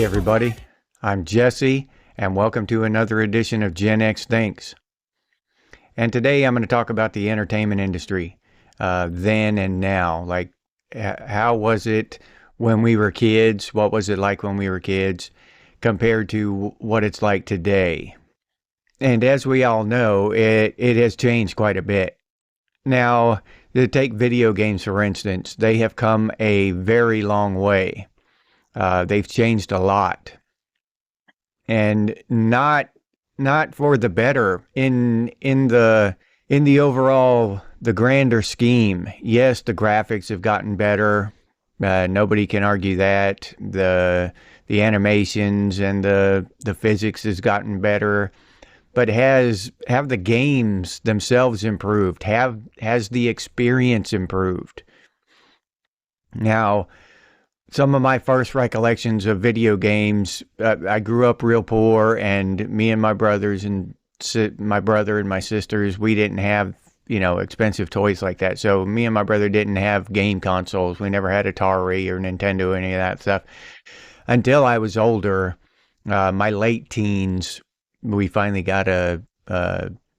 Hey everybody, I'm Jesse, and welcome to another edition of Gen X Thinks. And today I'm going to talk about the entertainment industry, then and now. Like, how was it when we were kids? What was it like when we were kids compared to what it's like today? And as we all know, it has changed quite a bit. Now, to take video games for instance, they have come a very long way. They've changed a lot, and not for the better in the overall, the grander scheme. Yes, the graphics have gotten better. Nobody can argue that. The animations and the physics has gotten better. But have the games themselves improved? Has the experience improved? Now, some of my first recollections of video games, I grew up real poor, and me and my brothers and my brother and my sisters, we didn't have, expensive toys like that. So me and my brother didn't have game consoles. We never had Atari or Nintendo or any of that stuff. Until I was older, my late teens, we finally got a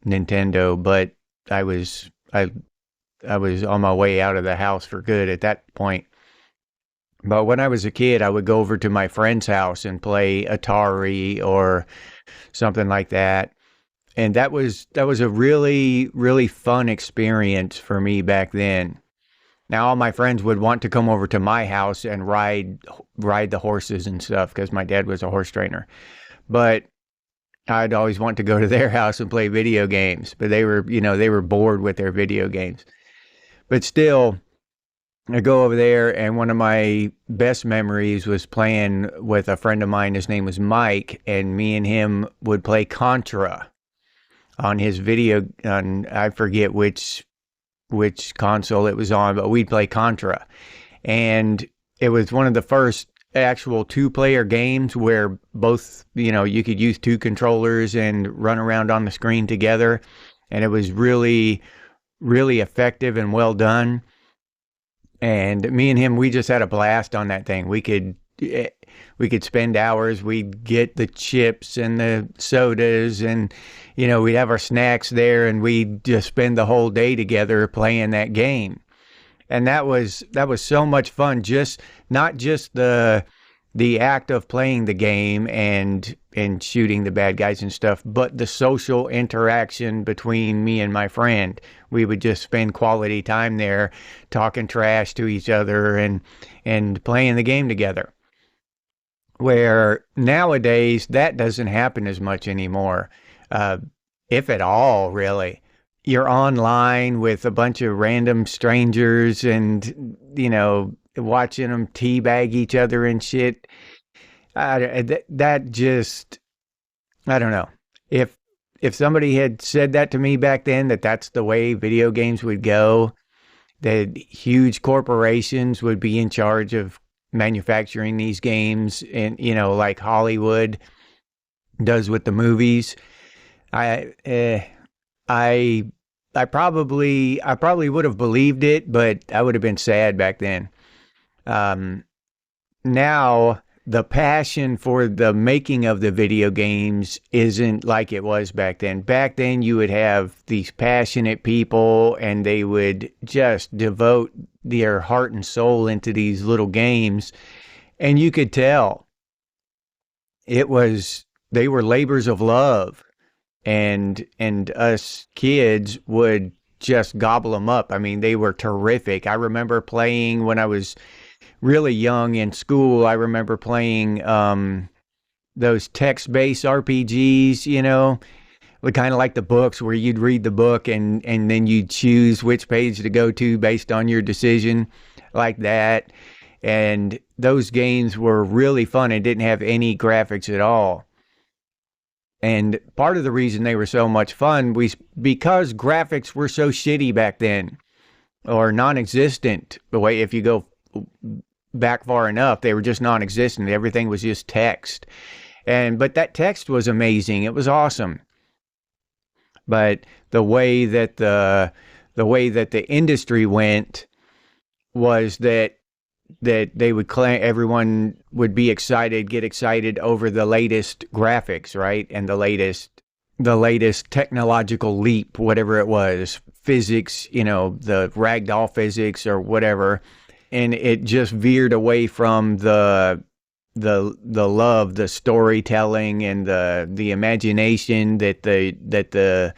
Nintendo, but I was on my way out of the house for good at that point. But when I was a kid, I would go over to my friend's house and play Atari or something like that. And that was a really, really fun experience for me back then. Now, all my friends would want to come over to my house and ride the horses and stuff because my dad was a horse trainer. But I'd always want to go to their house and play video games. But they were bored with their video games. But still, I go over there, and one of my best memories was playing with a friend of mine. His name was Mike, and me and him would play Contra on his I forget which console it was on, but we'd play Contra. And it was one of the first actual two-player games where both, you could use two controllers and run around on the screen together. And it was really, really effective and well done. And me and him, we just had a blast on that thing. We could spend hours. We'd get the chips and the sodas, and we'd have our snacks there, and we'd just spend the whole day together playing that game. And that was so much fun. Not just the act of playing the game and shooting the bad guys and stuff, but the social interaction between me and my friend. We would just spend quality time there talking trash to each other and playing the game together. Where nowadays that doesn't happen as much anymore, if at all, really. You're online with a bunch of random strangers and, watching them teabag each other and shit. That just, I don't know. If somebody had said that to me back then, that's the way video games would go, that huge corporations would be in charge of manufacturing these games, and like Hollywood does with the movies, I probably would have believed it, but I would have been sad back then. Now the passion for the making of the video games isn't like it was back then. Back then you would have these passionate people, and they would just devote their heart and soul into these little games, and you could tell they were labors of love, and us kids would just gobble them up. I mean, they were terrific. I remember playing when I was really young in school. I remember playing those text-based RPGs, kind of like the books where you'd read the book and then you'd choose which page to go to based on your decision, like that. And those games were really fun and didn't have any graphics at all. And part of the reason they were so much fun was because graphics were so shitty back then, or non-existent. The way, if you go back far enough, they were just non-existent. Everything was just text. But that text was amazing. It was awesome. But the way that the industry went was that that they would claim, everyone would be excited, get excited over the latest graphics, right? And the latest technological leap, whatever it was, physics, the ragdoll physics or whatever. And it just veered away from the love, the storytelling, and the imagination that the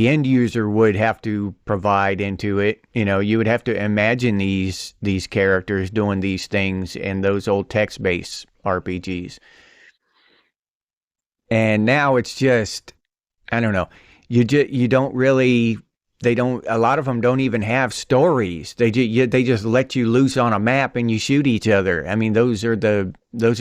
end user would have to provide into it. You would have to imagine these characters doing these things in those old text-based RPGs. And now it's just, I don't know. You don't really, they don't, a lot of them don't even have stories. They just let you loose on a map and you shoot each other. I mean, those are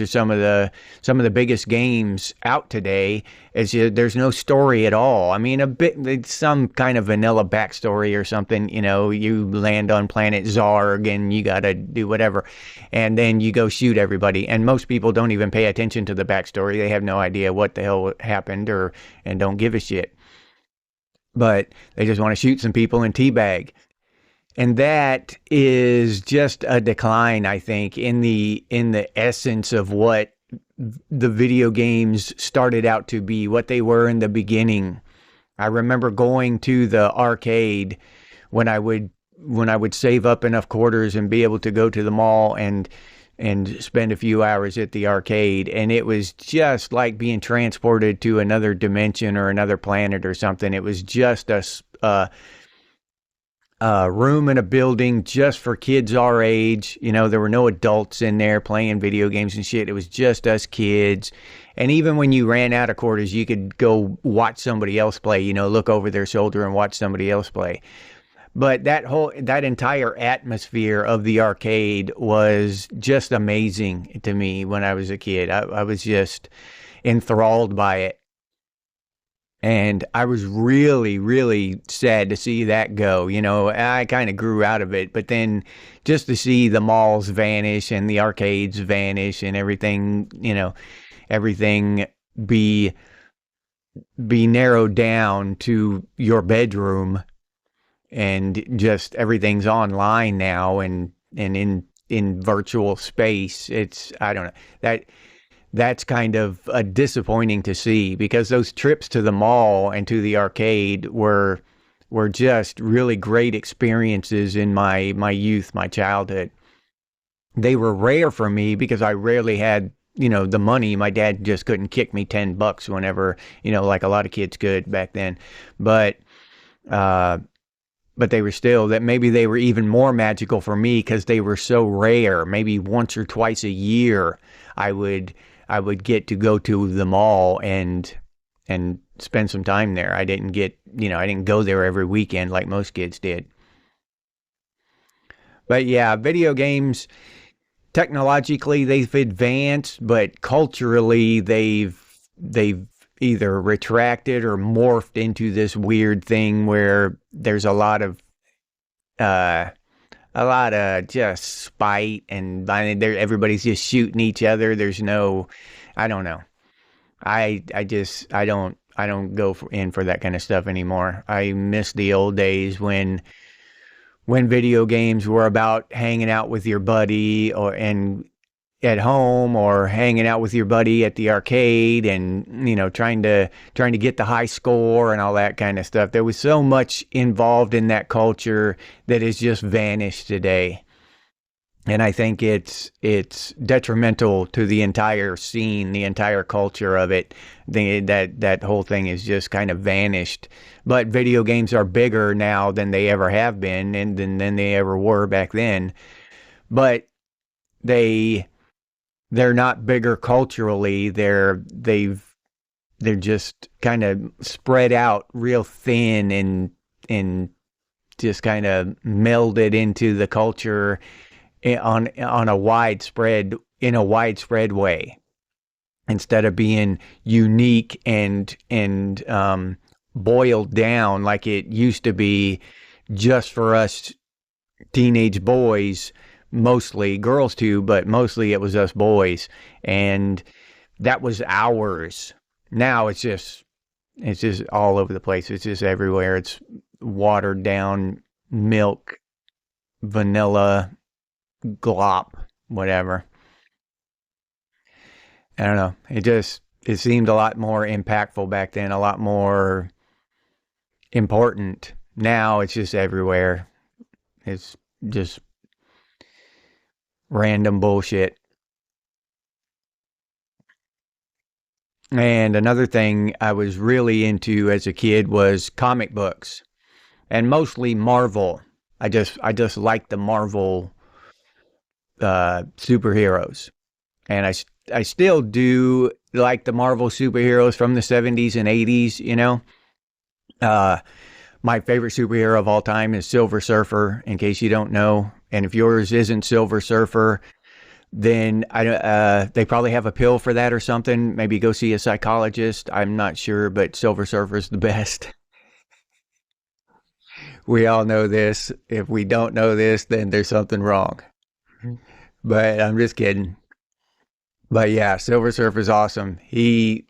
some of the biggest games out today. There's no story at all. I mean, some kind of vanilla backstory or something. You land on planet Zarg and you got to do whatever, and then you go shoot everybody. And most people don't even pay attention to the backstory. They have no idea what the hell happened and don't give a shit. But they just want to shoot some people and teabag. And that is just a decline, I think, in the essence of what the video games started out to be, what they were in the beginning. I remember going to the arcade when I would save up enough quarters and be able to go to the mall and spend a few hours at the arcade, and it was just like being transported to another dimension or another planet or something. It was just a room in a building just for kids our age. There were no adults in there playing video games and shit. It was just us kids. And even when you ran out of quarters, you could go watch somebody else play, look over their shoulder and watch somebody else play. But that entire atmosphere of the arcade was just amazing to me when I was a kid. I was just enthralled by it. And I was really, really sad to see that go. I kind of grew out of it. But then just to see the malls vanish and the arcades vanish and everything, everything be narrowed down to your bedroom. And just everything's online now and in virtual space. I don't know. That's kind of disappointing to see, because those trips to the mall and to the arcade were just really great experiences in my youth, my childhood. They were rare for me because I rarely had, the money. My dad just couldn't kick me $10 whenever, like a lot of kids could back then. But they were still, that maybe they were even more magical for me because they were so rare. Maybe once or twice a year, I would get to go to the mall and spend some time there. I didn't go there every weekend like most kids did. But yeah, video games, technologically they've advanced, but culturally they've either retracted or morphed into this weird thing where there's a lot of just spite, and everybody's just shooting each other. There's no, I don't know. I don't go in for that kind of stuff anymore. I miss the old days when video games were about hanging out with your buddy and at home, or hanging out with your buddy at the arcade and, trying to get the high score and all that kind of stuff. There was so much involved in that culture that has just vanished today. And I think it's detrimental to the entire scene, the entire culture of it. That whole thing is just kind of vanished. But video games are bigger now than they ever have been, and than they ever were back then. But they're not bigger culturally. They're just kind of spread out real thin and just kind of melded into the culture in a widespread way, instead of being unique and boiled down like it used to be just for us teenage boys. Mostly girls too, but mostly it was us boys, and that was ours. Now it's just all over the place. It's just everywhere. It's watered down milk, vanilla, glop, whatever. I don't know. It seemed a lot more impactful back then, a lot more important. Now it's just everywhere. It's just random bullshit. And another thing I was really into as a kid was comic books, and mostly Marvel. I just like the Marvel superheroes, and I still do like the Marvel superheroes from the 70s and 80s. Uh, my favorite superhero of all time is Silver Surfer. In case you don't know, and if yours isn't Silver Surfer, then they probably have a pill for that or something. Maybe go see a psychologist. I'm not sure, but Silver Surfer's the best. We all know this. If we don't know this, then there's something wrong. But I'm just kidding. But yeah, Silver Surfer's awesome. He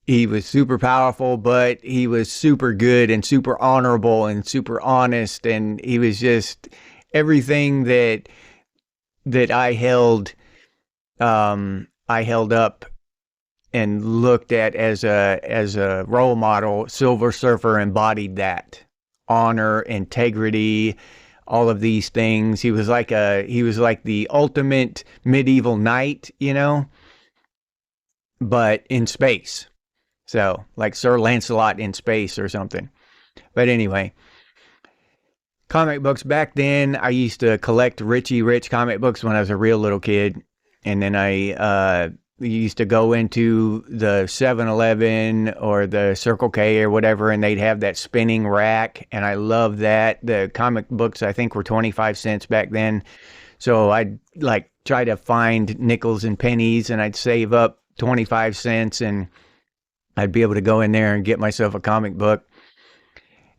was super powerful, but he was super good and super honorable and super honest, and he was just everything that I held up and looked at as a role model. Silver Surfer embodied that honor, integrity, all of these things. He was like the ultimate medieval knight, but in space. So like Sir Lancelot in space or something. But anyway, comic books back then, I used to collect Richie Rich comic books when I was a real little kid. And then I used to go into the 7-Eleven or the Circle K or whatever, and they'd have that spinning rack. And I loved that. The comic books, I think, were 25 cents back then. So I'd like try to find nickels and pennies, and I'd save up 25 cents, and I'd be able to go in there and get myself a comic book.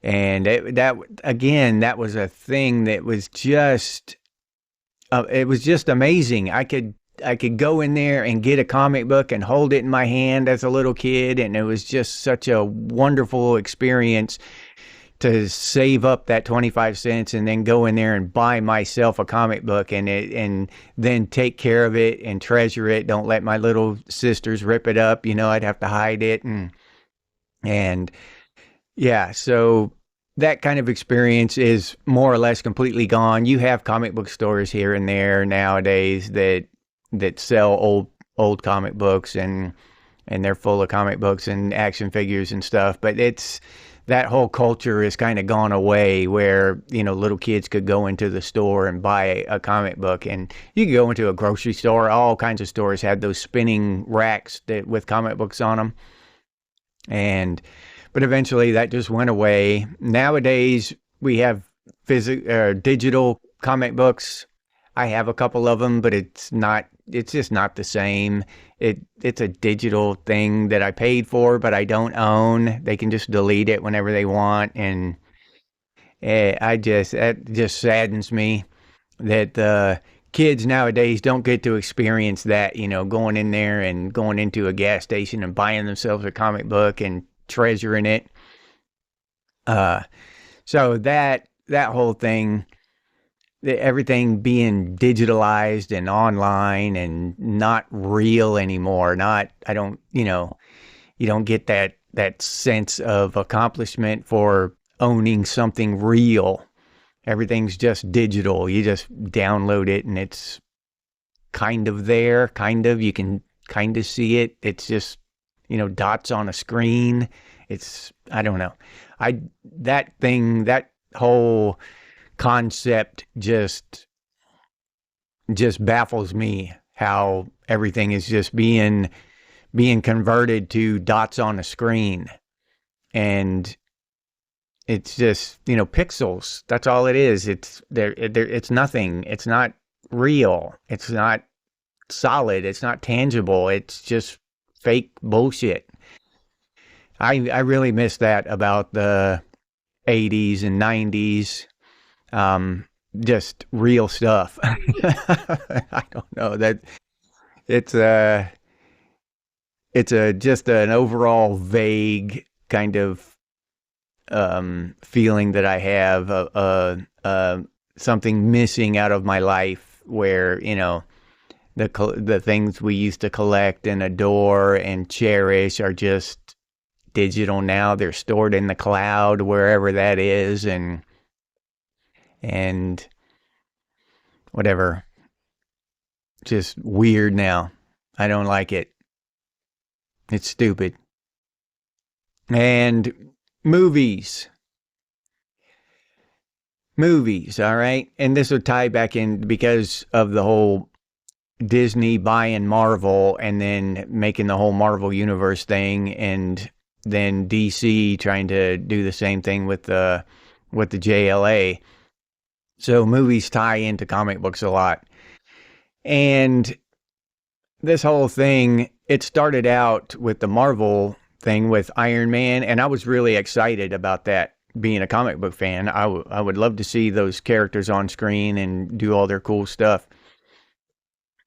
And that was a thing that was just it was just amazing. I could go in there and get a comic book and hold it in my hand as a little kid, and it was just such a wonderful experience to save up that 25 cents and then go in there and buy myself a comic book, and then take care of it and treasure it. Don't let my little sisters rip it up. I'd have to hide it, and yeah, so that kind of experience is more or less completely gone. You have comic book stores here and there nowadays that sell old comic books, and they're full of comic books and action figures and stuff, but that whole culture has kind of gone away, where little kids could go into the store and buy a comic book. And you could go into a grocery store. All kinds of stores had those spinning racks with comic books on them. But eventually that just went away. Nowadays we have digital comic books. I have a couple of them, but it's just not the same. It's a digital thing that I paid for, but I don't own. They can just delete it whenever they want, and that just saddens me that the kids nowadays don't get to experience that. Going in there and going into a gas station and buying themselves a comic book and treasuring it. So that whole thing, everything being digitalized and online and not real anymore. You don't get that sense of accomplishment for owning something real. Everything's just digital. You just download it and it's kind of there, you can kind of see it. It's just, dots on a screen. I don't know. That whole concept just baffles me, how everything is just being converted to dots on a screen, and it's just pixels. That's all it is. It's nothing. It's not real. It's not solid. It's not tangible. It's just fake bullshit. I really miss that about the 80s and 90s. Just real stuff. I don't know, that it's just an overall vague kind of feeling that I have, something missing out of my life where, the things we used to collect and adore and cherish are just digital now. They're stored in the cloud, wherever that is, and whatever. Just weird now. I don't like it. It's stupid. And movies. Movies, all right? And this will tie back in because of the whole Disney buying Marvel and then making the whole Marvel Universe thing, and then DC trying to do the same thing with the JLA. So movies tie into comic books a lot. And this whole thing, it started out with the Marvel thing with Iron Man, and I was really excited about that. Being a comic book fan, I would love to see those characters on screen and do all their cool stuff.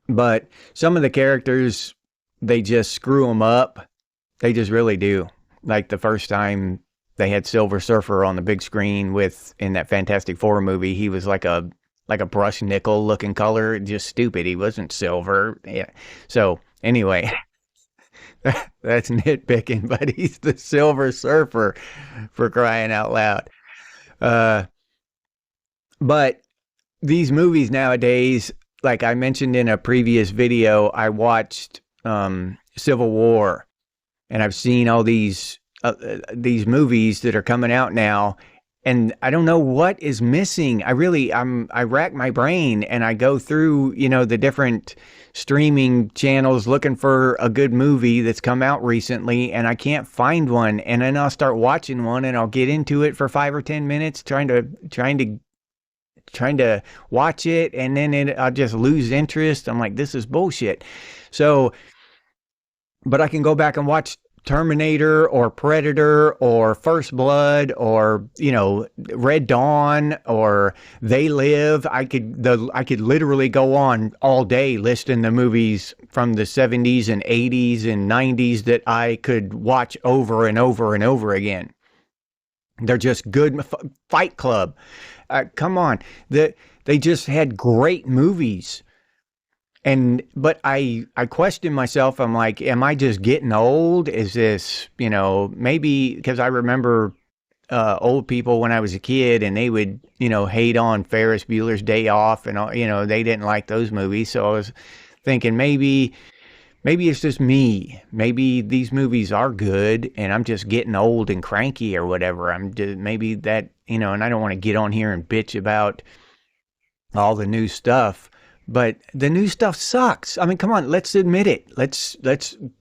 But some of the characters, they just screw them up. They just really do. Like the first time they had Silver Surfer on the big screen in that Fantastic Four movie, he was like a brushed nickel looking color, just stupid. He wasn't silver. Yeah. So anyway, that's nitpicking, but he's the Silver Surfer, for crying out loud. But these movies nowadays, like I mentioned in a previous video, I watched Civil War, and I've seen all these movies that are coming out now, and I don't know what is missing. I rack my brain and I go through, the different streaming channels looking for a good movie that's come out recently, and I can't find one. And then I'll start watching one and I'll get into it for 5 or 10 minutes trying to watch it, and then I'll just lose interest. I'm like, this is bullshit. So, but I can go back and watch Terminator or Predator or First Blood or, Red Dawn or They Live. I could literally go on all day listing the movies from the 70s and 80s and 90s that I could watch over and over and over again. They're just good. Fight Club. Come on. They just had great movies. But I question myself. I'm like, am I just getting old? Is this, maybe because I remember old people when I was a kid, and they would, hate on Ferris Bueller's Day Off, and, they didn't like those movies. So I was thinking maybe it's just me. Maybe these movies are good and I'm just getting old and cranky or whatever. Maybe that, and I don't want to get on here and bitch about all the new stuff. But the new stuff sucks. I mean, come on, let's admit it. Let's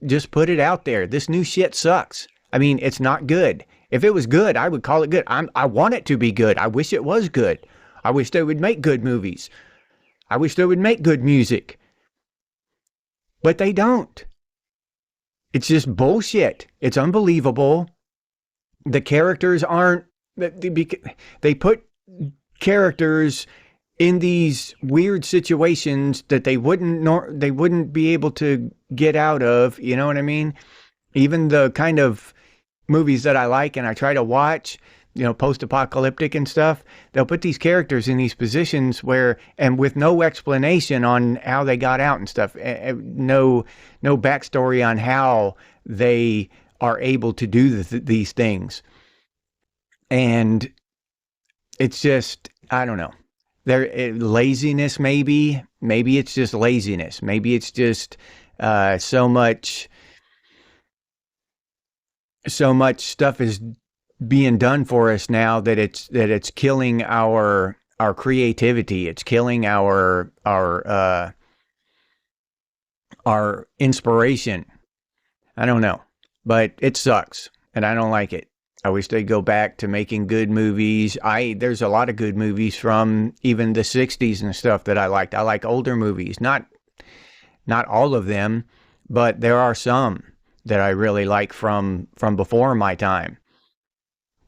just put it out there. This new shit sucks. I mean, it's not good. If it was good, I would call it good. I want it to be good. I wish it was good. I wish they would make good movies. I wish they would make good music. But they don't. It's just bullshit. It's unbelievable. The characters aren't... They put characters in these weird situations that they wouldn't be able to get out of, you know what I mean? Even the kind of movies that I like and I try to watch, post-apocalyptic and stuff, they'll put these characters in these positions and with no explanation on how they got out and stuff, no backstory on how they are able to do these things. And it's just, I don't know. Laziness, maybe it's just laziness. Maybe it's just so much stuff is being done for us now that it's killing our creativity. It's killing our inspiration. I don't know, but it sucks, and I don't like it. I wish they'd go back to making good movies. There's a lot of good movies from even the 60s and stuff that I liked. I like older movies. Not all of them, but there are some that I really like from before my time.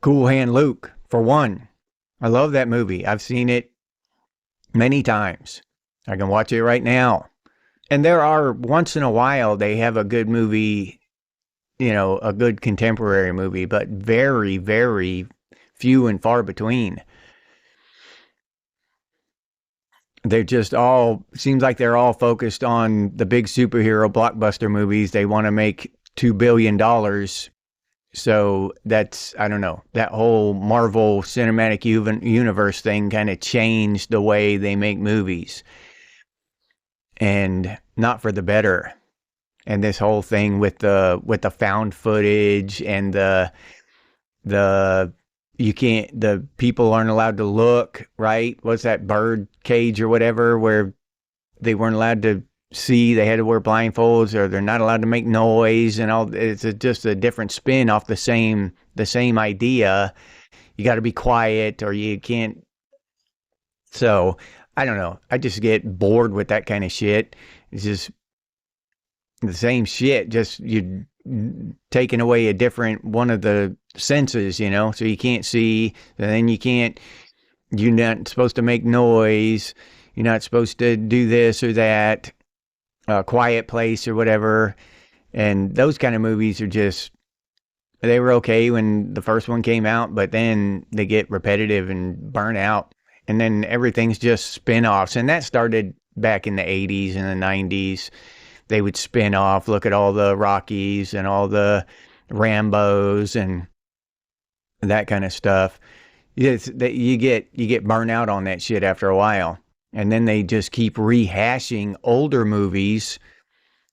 Cool Hand Luke, for one. I love that movie. I've seen it many times. I can watch it right now. And there are, once in a while, they have a good movie, a good contemporary movie, but very, very few and far between. They're just all, seems like they're all focused on the big superhero blockbuster movies. They want to make $2 billion. So that's, I don't know, that whole Marvel Cinematic Universe thing kind of changed the way they make movies, and not for the better. And this whole thing with the found footage and the you can't, the people aren't allowed to look, right? What's that, bird cage or whatever, where they weren't allowed to see, they had to wear blindfolds, or they're not allowed to make noise and all. It's just a different spin off the same idea. You got to be quiet or you can't. So I don't know, I just get bored with that kind of shit. It's just the same shit, just you taking away a different one of the senses, so you can't see, and then you're not supposed to make noise, you're not supposed to do this or that, Quiet Place or whatever. And those kind of movies are just, they were okay when the first one came out, but then they get repetitive and burn out, and then everything's just spin-offs. And that started back in the 80s and the 90s. They would spin off, look at all the Rockies and all the Rambos and that kind of stuff. You get burnt out on that shit after a while. And then they just keep rehashing older movies,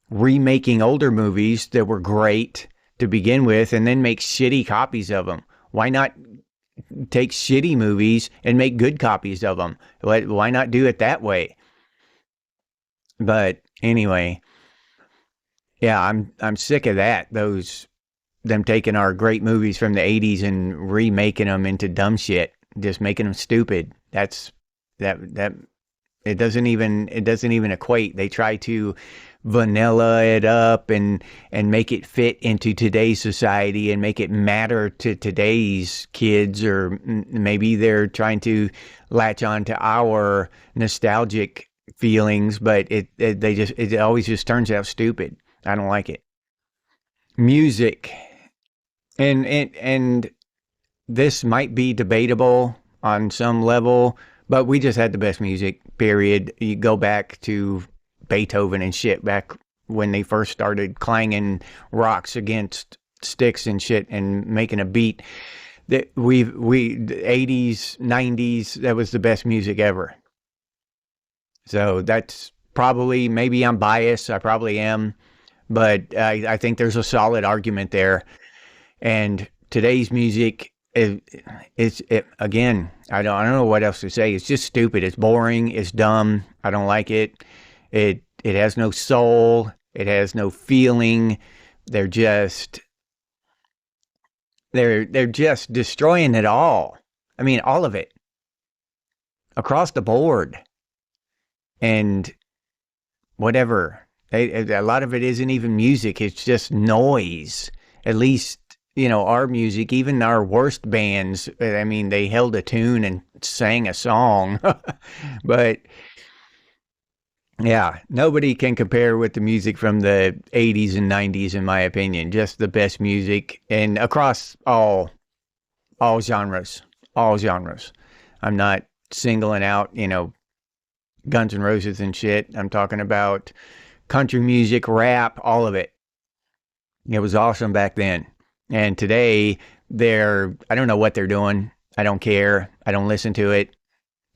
remaking older movies that were great to begin with, and then make shitty copies of them. Why not take shitty movies and make good copies of them? Why not do it that way? But anyway, yeah, I'm sick of that. Them taking our great movies from the 80s and remaking them into dumb shit, just making them stupid. That it doesn't even equate. They try to vanilla it up and make it fit into today's society and make it matter to today's kids, or maybe they're trying to latch on to our nostalgic feelings, but it always just turns out stupid. I don't like it. Music. And this might be debatable on some level, but we just had the best music, period. You go back to Beethoven and shit, back when they first started clanging rocks against sticks and shit and making a beat. That the 80s, 90s, that was the best music ever. So that's probably, maybe I'm biased, I probably am, but I think there's a solid argument there. And today's music is again, I don't know what else to say. It's just stupid. It's boring. It's dumb. I don't like it. It has no soul. It has no feeling. They're just destroying it all. I mean, all of it across the board. And whatever. A lot of it isn't even music. It's just noise. At least, our music, even our worst bands, I mean, they held a tune and sang a song. But yeah, nobody can compare with the music from the 80s and 90s, in my opinion. Just the best music, and across all genres. All genres. I'm not singling out, Guns N' Roses and shit. I'm talking about country music, rap, all of it. It was awesome back then. And today, I don't know what they're doing. I don't care. I don't listen to it.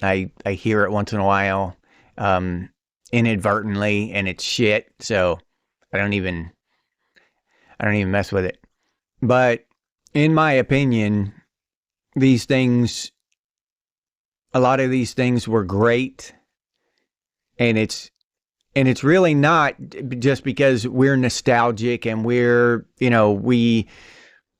I hear it once in a while, inadvertently, and it's shit. So I don't even mess with it. But in my opinion, a lot of these things were great. And it's really not just because we're nostalgic and we're,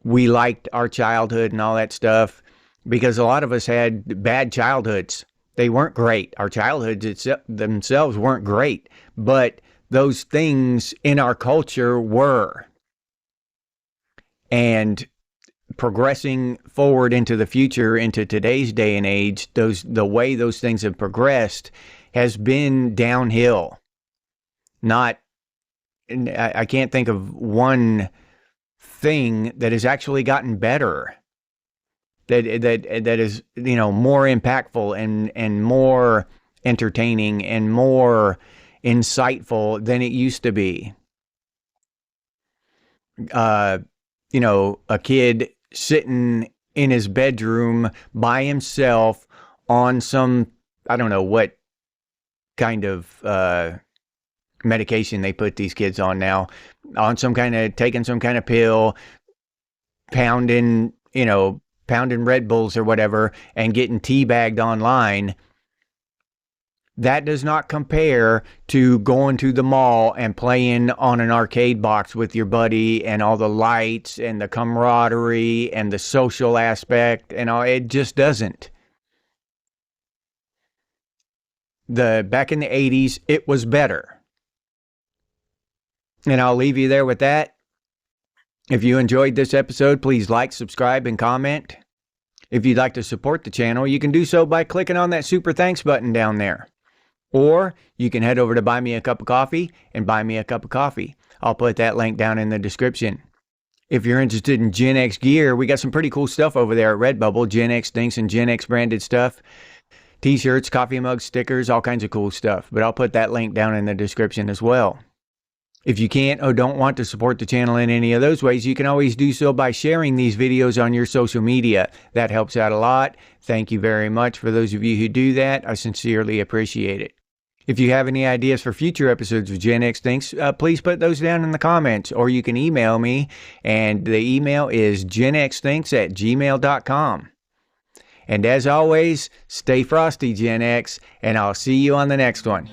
we liked our childhood and all that stuff, because a lot of us had bad childhoods. They weren't great. Our childhoods themselves weren't great, but those things in our culture were. And progressing forward into the future, into today's day and age, the way those things have progressed has been downhill. I can't think of one thing that has actually gotten better, that is more impactful and more entertaining and more insightful than it used to be. You know, a kid sitting in his bedroom by himself on some, I don't know what kind of medication they put these kids on now, on some kind of, taking some kind of pill, pounding Red Bulls or whatever, and getting teabagged online. That does not compare to going to the mall and playing on an arcade box with your buddy and all the lights and the camaraderie and the social aspect and all. It just doesn't. Back in the 80s, it was better. And I'll leave you there with that. If you enjoyed this episode, please like, subscribe, and comment. If you'd like to support the channel, you can do so by clicking on that super thanks button down there. Or you can head over to Buy Me a Cup of Coffee and buy me a cup of coffee. I'll put that link down in the description. If you're interested in Gen X gear, we got some pretty cool stuff over there at Redbubble. Gen X Thinks and Gen X branded stuff. T-shirts, coffee mugs, stickers, all kinds of cool stuff. But I'll put that link down in the description as well. If you can't or don't want to support the channel in any of those ways, you can always do so by sharing these videos on your social media. That helps out a lot. Thank you very much for those of you who do that. I sincerely appreciate it. If you have any ideas for future episodes of Gen X Thinks, please put those down in the comments, or you can email me, and the email is genxthinks@gmail.com. And as always, stay frosty, Gen X, and I'll see you on the next one.